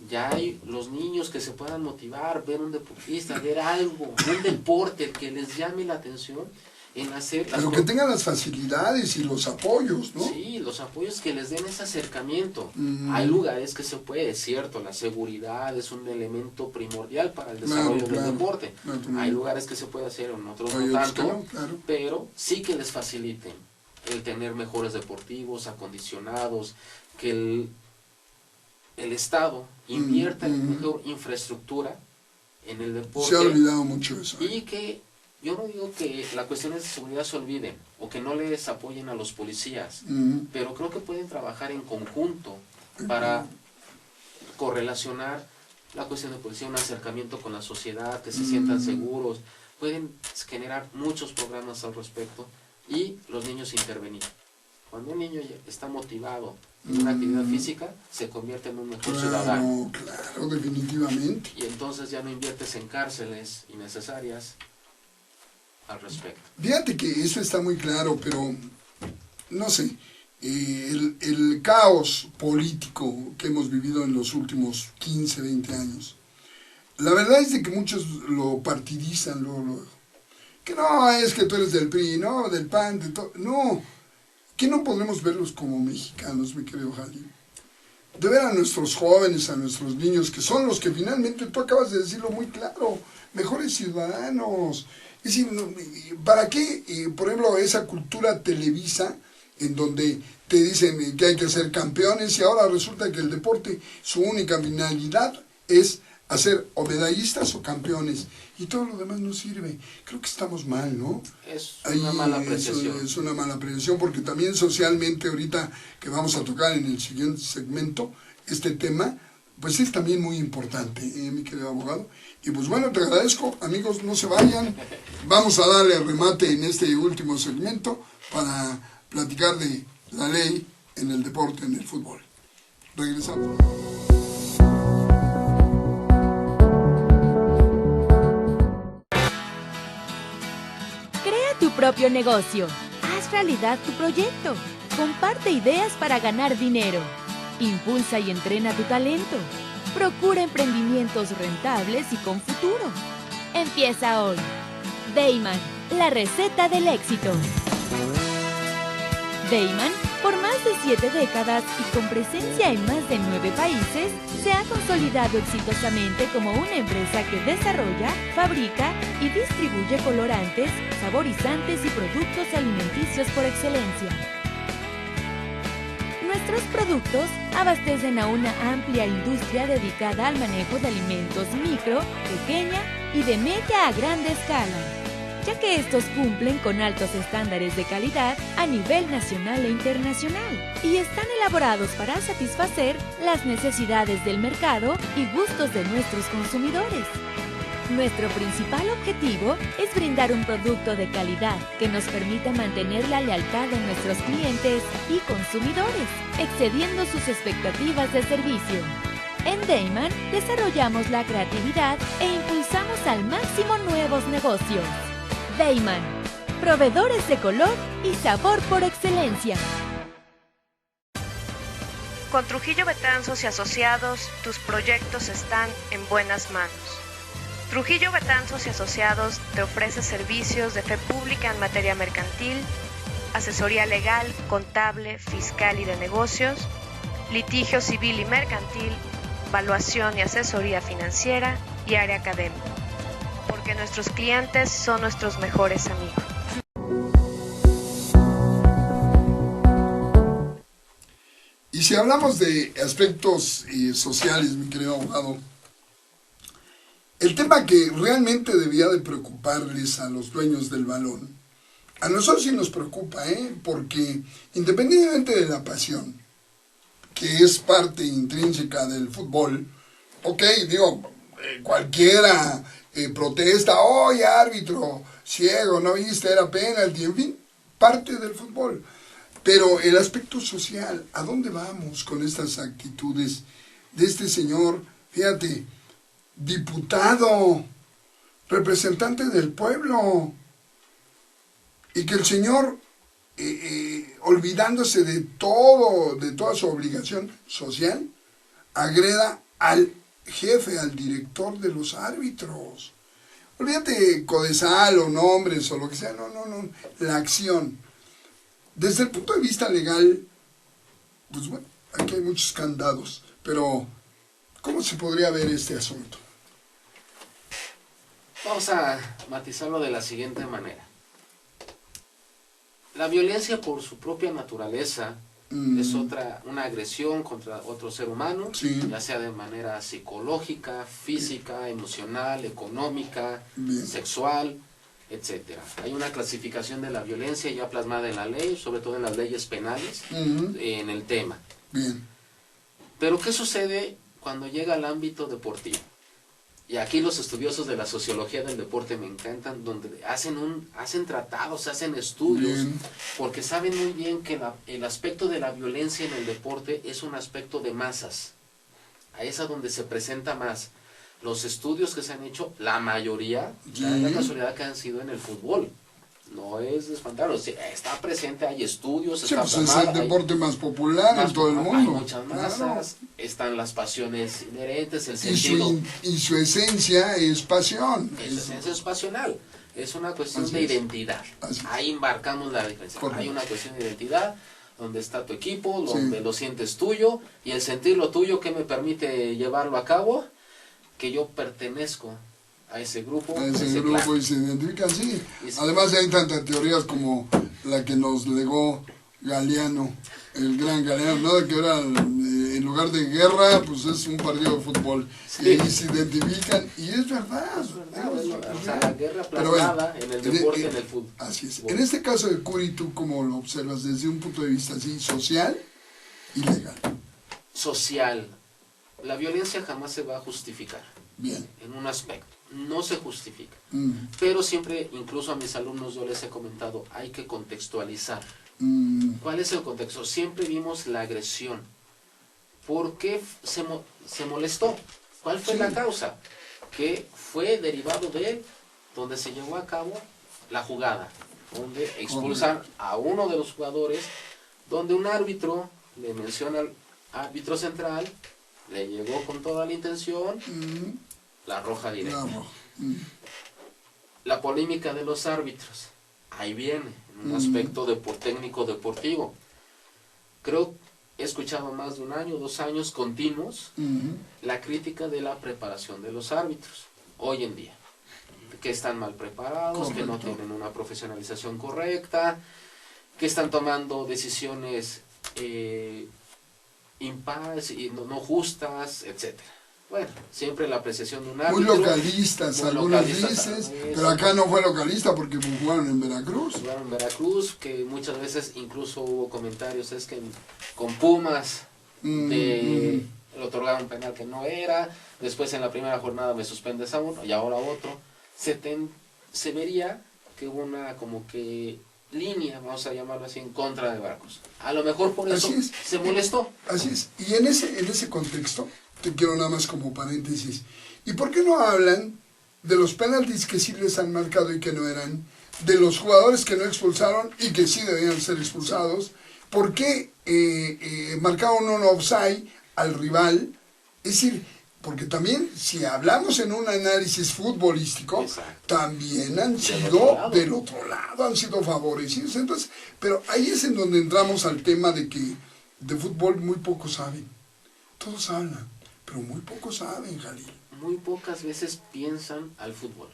Ya hay los niños que se puedan motivar, ver un deportista, ver algo, un deporte que les llame la atención en hacer... Pero que tengan las facilidades y los apoyos, ¿no? Sí, los apoyos que les den ese acercamiento. Hay lugares que se puede, es cierto, la seguridad es un elemento primordial para el desarrollo del deporte. Hay lugares que se puede hacer, en otros no tanto, pero sí que les faciliten el tener mejores deportivos, acondicionados, que el Estado invierta en mejor infraestructura en el deporte. Se ha olvidado mucho eso. Y que yo no digo que las cuestiones de seguridad se olviden o que no les apoyen a los policías, pero creo que pueden trabajar en conjunto para correlacionar la cuestión de policía, un acercamiento con la sociedad, que se sientan seguros. Pueden generar muchos programas al respecto y los niños intervenir. Cuando un niño está motivado en una actividad física, se convierte en un mejor ciudadano. Claro, definitivamente. Y entonces ya no inviertes en cárceles innecesarias al respecto. Fíjate que eso está muy claro, pero no sé. el caos político que hemos vivido en los últimos 15, 20 años. La verdad es de que muchos lo partidizan, que no, es que tú eres del PRI, no, del PAN, de todo. No, que no podremos verlos como mexicanos, mi querido Jalín. De ver a nuestros jóvenes, a nuestros niños, que son los que finalmente, tú acabas de decirlo muy claro, mejores ciudadanos. Es decir, ¿para qué, por ejemplo, esa cultura televisa, en donde te dicen que hay que ser campeones, y ahora resulta que el deporte, su única finalidad es hacer o medallistas o campeones, y todo lo demás no sirve? Creo que estamos mal, ¿no? Es una mala apreciación. Es una mala apreciación, porque también socialmente, ahorita que vamos a tocar en el siguiente segmento, este tema, pues es también muy importante, mi querido abogado. Y pues bueno, te agradezco, amigos, no se vayan. Vamos a darle remate en este último segmento para platicar de la ley en el deporte, en el fútbol. Regresamos. Crea tu propio negocio. Haz realidad tu proyecto. Comparte ideas para ganar dinero. Impulsa y entrena tu talento. Procura emprendimientos rentables y con futuro. Empieza hoy. Dayman, la receta del éxito. Dayman, por más de 7 décadas y con presencia en más de 9 países, se ha consolidado exitosamente como una empresa que desarrolla, fabrica y distribuye colorantes, saborizantes y productos alimenticios por excelencia. Nuestros productos abastecen a una amplia industria dedicada al manejo de alimentos micro, pequeña y de media a grande escala, ya que estos cumplen con altos estándares de calidad a nivel nacional e internacional y están elaborados para satisfacer las necesidades del mercado y gustos de nuestros consumidores. Nuestro principal objetivo es brindar un producto de calidad que nos permita mantener la lealtad de nuestros clientes y consumidores, excediendo sus expectativas de servicio. En Dayman desarrollamos la creatividad e impulsamos al máximo nuevos negocios. Dayman, proveedores de color y sabor por excelencia. Con Trujillo Betanzos y Asociados, tus proyectos están en buenas manos. Trujillo Betanzos y Asociados te ofrece servicios de fe pública en materia mercantil, asesoría legal, contable, fiscal y de negocios, litigio civil y mercantil, valuación y asesoría financiera y área académica, porque nuestros clientes son nuestros mejores amigos. Y si hablamos de aspectos sociales, mi querido abogado, el tema que realmente debía de preocuparles a los dueños del balón, a nosotros sí nos preocupa, porque independientemente de la pasión, que es parte intrínseca del fútbol, cualquiera protesta, oye árbitro, ciego, no viste, era penalti, en fin, parte del fútbol. Pero el aspecto social, ¿a dónde vamos con estas actitudes de este señor? Fíjate, diputado, representante del pueblo, y que el señor, olvidándose de toda su obligación social, agreda al jefe, al director de los árbitros. Olvídate Codesal o nombres o lo que sea, no, la acción. Desde el punto de vista legal, pues bueno, aquí hay muchos candados, pero ¿cómo se podría ver este asunto? Vamos a matizarlo de la siguiente manera. La violencia por su propia naturaleza es una agresión contra otro ser humano, sí, ya sea de manera psicológica, física, emocional, económica, bien, sexual, etcétera. Hay una clasificación de la violencia ya plasmada en la ley, sobre todo en las leyes penales, en el tema. Bien. Pero ¿qué sucede cuando llega al ámbito deportivo? Y aquí los estudiosos de la sociología del deporte me encantan, donde hacen tratados, hacen estudios, bien, porque saben muy bien que el aspecto de la violencia en el deporte es un aspecto de masas. Ahí es a donde se presenta más. Los estudios que se han hecho, la mayoría, sí, la casualidad que han sido en el fútbol. No es de espantarlo, está presente, hay estudios, Sí, está pues es plasmado, el deporte más popular en todo el mundo. hay muchas masas, claro. Están las pasiones inherentes, el Y sentido. y su esencia es pasión. Su esencia es pasional, es una cuestión Así de es. identidad. Así es. Ahí embarcamos la diferencia. Correcto. Hay una cuestión de identidad, donde está tu equipo, Sí. donde lo sientes tuyo, y el sentirlo tuyo, ¿qué me permite llevarlo a cabo? Que yo pertenezco a ese grupo, A ese grupo clan. y se identifican, sí. Y sí. Además hay tantas teorías como la que nos legó Galeano, el gran Galeano, ¿no? De que ahora en lugar de guerra, pues es un partido de fútbol. Sí. Y ahí se identifican, y es verdad. Es verdad, es o sea, verdad. la guerra Pero bueno, plasmada en el deporte, en el fútbol. Así es. En este caso de Curi, ¿tú cómo lo observas desde un punto de vista así, social y legal? Social. La violencia jamás se va a justificar Bien. en un aspecto. No se justifica. Mm, Pero siempre, incluso a mis alumnos yo les he comentado, hay que contextualizar. mm, ¿Cuál es el contexto? Siempre vimos la agresión. ¿Por qué se molestó? ¿Cuál fue Sí. la causa? Que fue derivado de donde se llevó a cabo la jugada, donde expulsan a uno de los jugadores, donde un árbitro le menciona al árbitro central, le llegó con toda la intención, mm, la roja directa. bravo. Mm, La polémica de los árbitros, ahí viene, en un Ujú. aspecto técnico deportivo. Creo, he escuchado más de un año, 2 años continuos, mm, la crítica de la preparación de los árbitros, hoy en día. Que están mal preparados, que no Correcto. tienen una profesionalización correcta, que están tomando decisiones impares y no justas, etcétera. Bueno, siempre la apreciación de un Muy árbitro. localistas, muy algunos localistas, dices, tal vez. pero acá no fue localista porque jugaron en Veracruz. Jugaron en Veracruz, que muchas veces incluso hubo comentarios, es que con Pumas Mm, le otorgaron un penal que no era, después en la primera jornada me suspendes a uno y ahora a otro. Se vería que hubo una como que línea, vamos a llamarlo así, en contra de Veracruz. A lo mejor por eso Así es. se molestó. Así es. Y en ese contexto, te quiero nada más como paréntesis, ¿y por qué no hablan de los penaltis que sí les han marcado y que no eran, de los jugadores que no expulsaron y que sí debían ser expulsados? ¿Por qué marcaron un offside al rival? Es decir, porque también si hablamos en un análisis futbolístico, Exacto. también han Del sido otro lado. del otro lado, han sido favorecidos. Entonces, pero ahí es en donde entramos al tema de que de fútbol muy pocos saben. Todos hablan, pero muy pocos saben, Jalil. Muy pocas veces piensan al fútbol.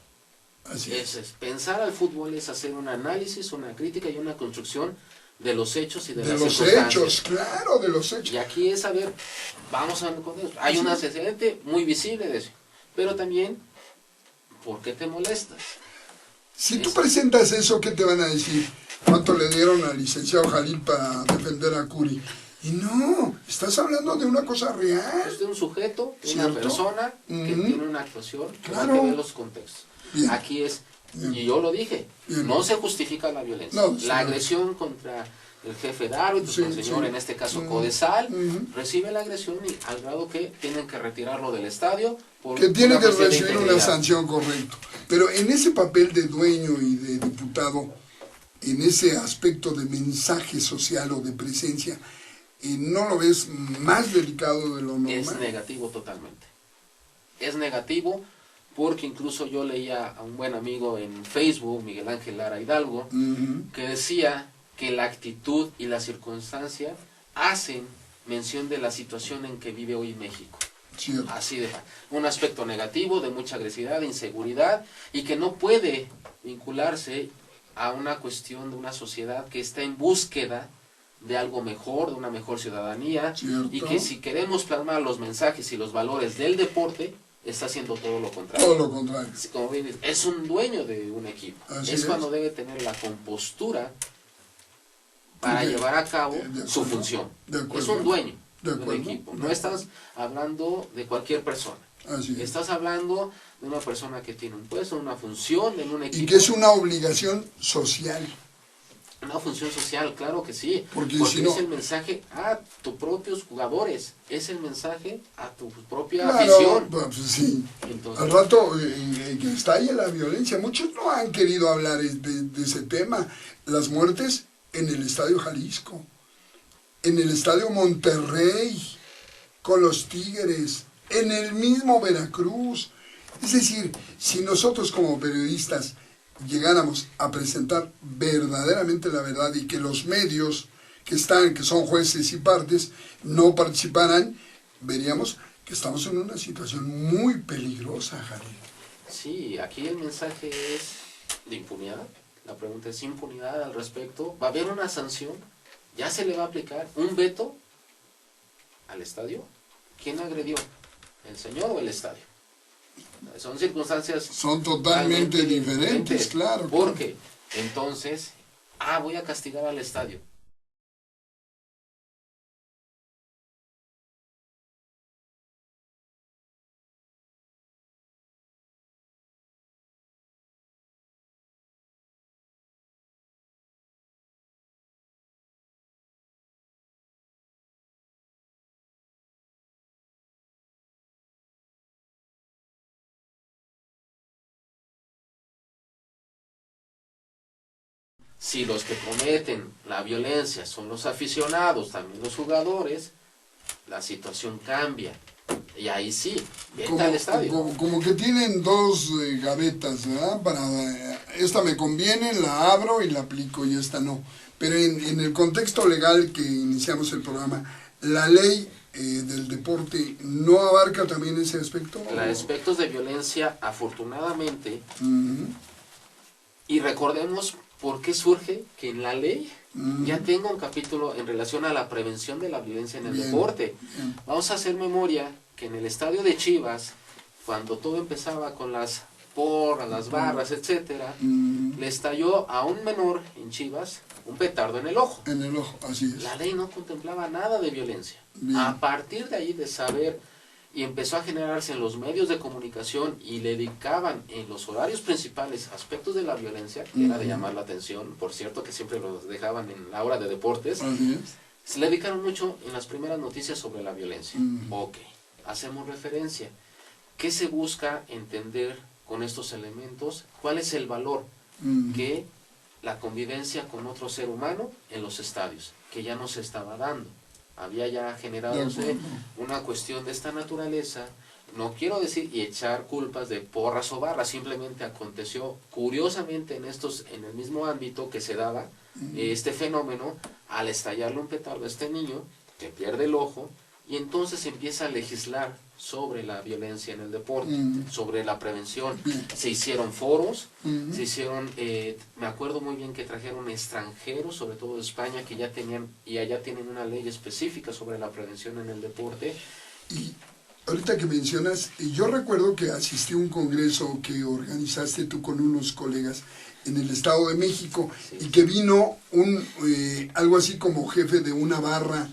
Así es. Pensar al fútbol es hacer un análisis, una crítica y una construcción de los hechos y de De las los circunstancias. hechos, claro, de los hechos. Y aquí es saber, vamos a ver con eso. Hay Así un es. antecedente muy visible de eso. Pero también, ¿por qué te molestas? Si tú Eso. presentas eso, ¿qué te van a decir? ¿Cuánto le dieron al licenciado Jalil para defender a Curi? Y no, estás hablando de una cosa real. Es de un sujeto, de una ¿Cierto? persona que Ujú. tiene una actuación, que Claro. hay que ver los contextos. Bien. Aquí es, Bien. y yo lo dije, Bien. no se justifica la violencia. No, sí, la no. agresión contra el jefe de árbitros, Sí, el señor, sí. en este caso Ujú. Codesal, Ujú. recibe la agresión y al grado que tienen que retirarlo del estadio por Que tiene una que cuestión de recibir una integridad. sanción, correcto. Pero en ese papel de dueño y de diputado, en ese aspecto de mensaje social o de presencia, ¿no lo ves más delicado de lo normal? Es negativo totalmente. Es negativo porque incluso yo leía a un buen amigo en Facebook, Miguel Ángel Lara Hidalgo, Ujú. que decía que la actitud y la circunstancia hacen mención de la situación en que vive hoy México. Cierto. Así de fácil. Un aspecto negativo de mucha agresividad, de inseguridad y que no puede vincularse a una cuestión de una sociedad que está en búsqueda de algo mejor, de una mejor ciudadanía Cierto. y que si queremos plasmar los mensajes y los valores del deporte, está haciendo todo lo contrario. Todo lo contrario. Como bien dices, es un dueño de un equipo. Así Es es. cuando debe tener la compostura para De- llevar a cabo de acuerdo. su función. De acuerdo. Es un dueño De de un acuerdo. equipo. De No acuerdo. estás hablando de cualquier persona. Así es. Estás hablando de una persona que tiene un puesto, una función en un equipo. Y que es una obligación social. Una función social, claro que sí, porque si es no, el mensaje a tus propios jugadores, es el mensaje a tu propia claro, afición. pues sí. Entonces, Al rato que estalle la violencia, muchos no han querido hablar de ese tema. Las muertes en el Estadio Jalisco, en el Estadio Monterrey, con los Tigres, en el mismo Veracruz. Es decir, si nosotros como periodistas llegáramos a presentar verdaderamente la verdad y que los medios que son jueces y partes, no participaran, veríamos que estamos en una situación muy peligrosa, Javier. sí, aquí el mensaje es de impunidad. La pregunta es impunidad al respecto. ¿Va a haber una sanción? ¿Ya se le va a aplicar un veto al estadio? ¿Quién agredió? ¿El señor o el estadio? Son circunstancias... Son totalmente diferentes, claro. Porque entonces, voy a castigar al estadio. Si los que cometen la violencia son los aficionados, también los jugadores, la situación cambia. Y ahí sí, vete al estadio. Como que tienen dos gavetas, ¿verdad? Esta me conviene, la abro y la aplico, y esta no. Pero en el contexto legal que iniciamos el programa, ¿la ley del deporte no abarca también ese aspecto? Los aspectos de violencia, afortunadamente, y recordemos por qué surge que en la ley ya tenga un capítulo en relación a la prevención de la violencia en el deporte. Vamos a hacer memoria que en el estadio de Chivas, cuando todo empezaba con las porras, las barras, etcétera, le estalló a un menor en Chivas un petardo en el ojo. En el ojo, así es. La ley no contemplaba nada de violencia. Bien. A partir de ahí de saber, y empezó a generarse en los medios de comunicación y le dedicaban en los horarios principales aspectos de la violencia, que era de llamar la atención, por cierto que siempre los dejaban en la hora de deportes, Así es. se le dedicaron mucho en las primeras noticias sobre la violencia. Ok, hacemos referencia. ¿Qué se busca entender con estos elementos? ¿Cuál es el valor que la convivencia con otro ser humano en los estadios, que ya no se estaba dando? Había ya generado una cuestión de esta naturaleza. No quiero decir y echar culpas de porras o barras, simplemente aconteció curiosamente en el mismo ámbito que se daba este fenómeno, al estallarle un petardo a este niño que pierde el ojo, y entonces empieza a legislar sobre la violencia en el deporte, sobre la prevención. Se hicieron foros, se hicieron, me acuerdo muy bien que trajeron extranjeros, sobre todo de España, que ya tenían, y allá tienen una ley específica sobre la prevención en el deporte. Y ahorita que mencionas, yo recuerdo que asistí a un congreso que organizaste tú con unos colegas en el Estado de México, y que vino algo así como jefe de una barra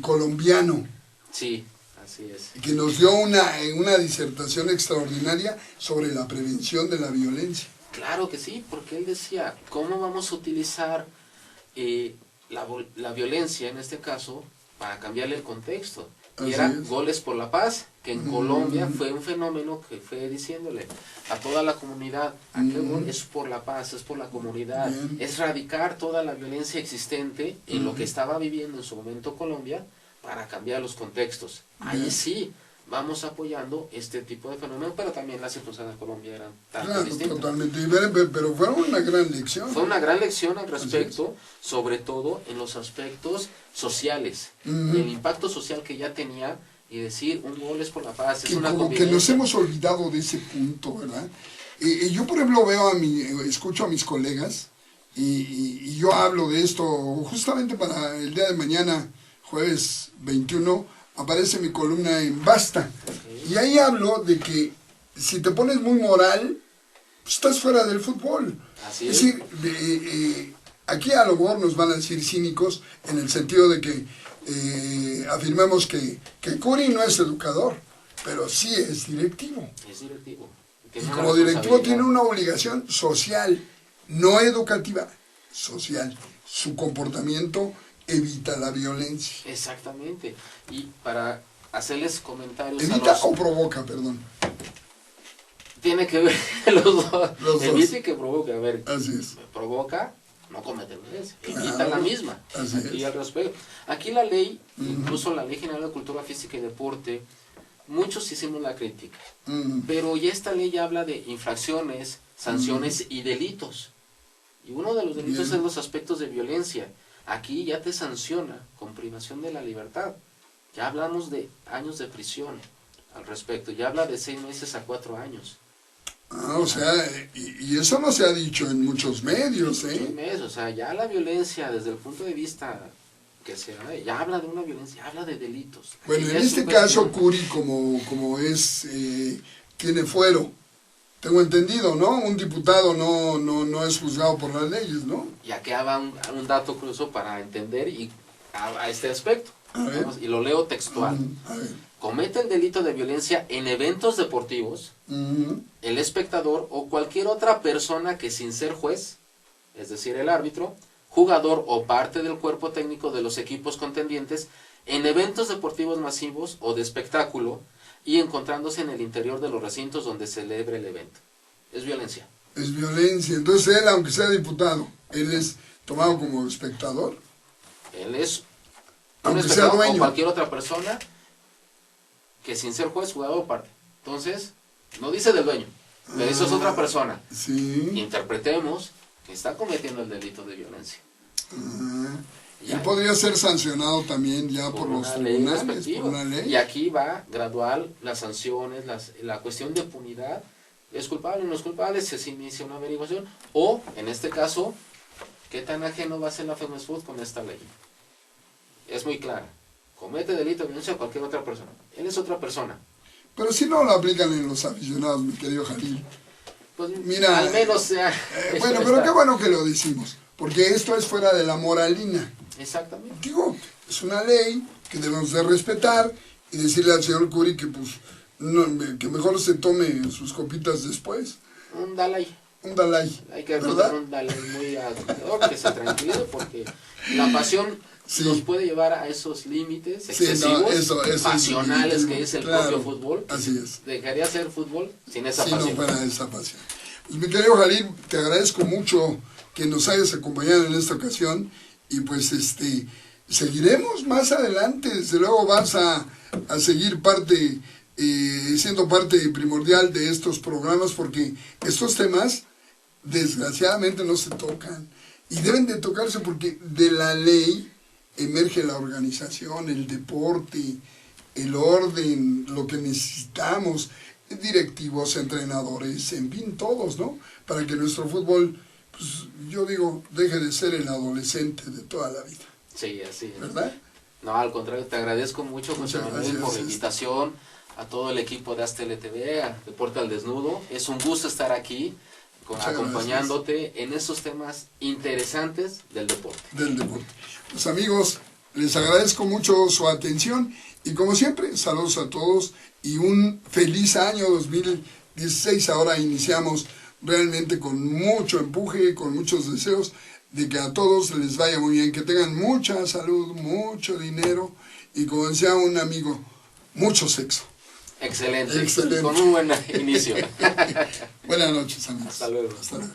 colombiano. Sí. Así es. Que nos dio una disertación extraordinaria sobre la prevención de la violencia. Claro que sí, porque él decía, ¿cómo vamos a utilizar la violencia, en este caso, para cambiarle el contexto? Y era Goles por la Paz, que en Colombia fue un fenómeno que fue diciéndole a toda la comunidad, aquel gol es por la paz, es por la comunidad, es erradicar toda la violencia existente en lo que estaba viviendo en su momento Colombia, para cambiar los contextos. Ahí sí vamos apoyando este tipo de fenómenos, pero también las circunstancias de Colombia eran tan distintas. Totalmente diferentes, pero fue una gran lección. Fue una gran lección al respecto, sobre todo en los aspectos sociales, el impacto social que ya tenía, y decir, un gol es por la paz, es una como que nos hemos olvidado de ese punto, ¿verdad? Yo, por ejemplo, escucho a mis colegas, y yo hablo de esto justamente para el día de mañana, jueves 21, aparece mi columna en Basta. Y ahí hablo de que si te pones muy moral, pues estás fuera del fútbol. Así es decir, aquí a lo mejor nos van a decir cínicos en el sentido de que afirmamos que Curi no es educador, pero sí es directivo. Es directivo. Y como directivo tiene una obligación social, no educativa, social. Su comportamiento evita la violencia. Exactamente. Y para hacerles comentarios ¿Evita o provoca, perdón? Tiene que ver los dos. Los Evita dos. y que provoca. A ver, Así es. provoca, no comete violencia. Evita Claro. la misma. Así Aquí es. al respecto. Aquí la ley, incluso la Ley General de Cultura Física y Deporte, muchos hicimos la crítica. Pero ya esta ley ya habla de infracciones, sanciones y delitos. Y uno de los delitos Bien. es los aspectos de violencia. Aquí ya te sanciona con privación de la libertad. Ya hablamos de años de prisión al respecto. Ya habla de 6 meses a 4 años. O sea, y eso no se ha dicho en muchos medios, Muchos meses, o sea, ya la violencia desde el punto de vista que sea, ya habla de una violencia, habla de delitos. Bueno, Aquí en ya es este un caso, cuestión- Curi, como es, tiene fuero, tengo entendido, ¿no? Un diputado no es juzgado por las leyes, ¿no? Y aquí va un dato curioso para entender y a este aspecto. A ver. Vamos, y lo leo textual. A ver. Comete el delito de violencia en eventos deportivos, el espectador o cualquier otra persona que sin ser juez, es decir, el árbitro, jugador o parte del cuerpo técnico de los equipos contendientes, en eventos deportivos masivos o de espectáculo y encontrándose en el interior de los recintos donde se celebre el evento. Es violencia. Es violencia. Entonces él, aunque sea diputado, él es tomado como espectador. Él es un Aunque sea espectador dueño. o cualquier otra persona que sin ser juez, jugador o parte. Entonces, no dice del dueño, pero eso es otra persona. Sí. Interpretemos que está cometiendo el delito de violencia. Él podría ser sancionado también ya por los una ley tribunales, respectiva. por una ley. Y aquí va gradual las sanciones, la cuestión de punidad. ¿Es culpable o no es culpable? Se inicia una averiguación. O, en este caso, ¿qué tan ajeno va a ser la FEMESFUT con esta ley? Es muy clara. Comete delito de violencia a cualquier otra persona. Él es otra persona. Pero si no lo aplican en los aficionados, mi querido Jalil. Pues Mira, al menos sea... bueno, pero qué bueno que lo decimos, porque esto es fuera de la moralina. Exactamente. Digo, es una ley que debemos de respetar y decirle al señor Curi que pues que mejor se tome sus copitas después. Un Dalai. Un Dalai. Hay que ¿verdad? encontrar un Dalai muy acogedor, que se tranquilice, porque la pasión Sí. nos puede llevar a esos límites Sí, excesivos, no, eso pasionales, es que es el claro, propio fútbol. Así es. Dejaría ser fútbol sin esa Si pasión. no fuera esa pasión. Pues mi querido Jalil, te agradezco mucho que nos hayas acompañado en esta ocasión y pues seguiremos más adelante. Desde luego vas a seguir siendo parte primordial de estos programas, porque estos temas desgraciadamente no se tocan y deben de tocarse, porque de la ley emerge la organización, el deporte, el orden, lo que necesitamos, directivos, entrenadores, en fin, todos, ¿no? Para que nuestro fútbol, pues yo digo, deje de ser el adolescente de toda la vida, Sí, así es. ¿verdad? No, al contrario, te agradezco mucho, José Muchas Manuel, gracias. por la invitación, a todo el equipo de Aztele TV, a Deporte al Desnudo. Es un gusto estar aquí, Muchas acompañándote en esos temas interesantes del deporte. Del deporte. Pues amigos, les agradezco mucho su atención y como siempre, saludos a todos y un feliz año 2016. Ahora iniciamos realmente con mucho empuje, con muchos deseos de que a todos les vaya muy bien, que tengan mucha salud, mucho dinero y, como decía un amigo, mucho sexo. Excelente. Excelente. Con un buen inicio. Buenas noches, amigos. Hasta luego. Hasta luego.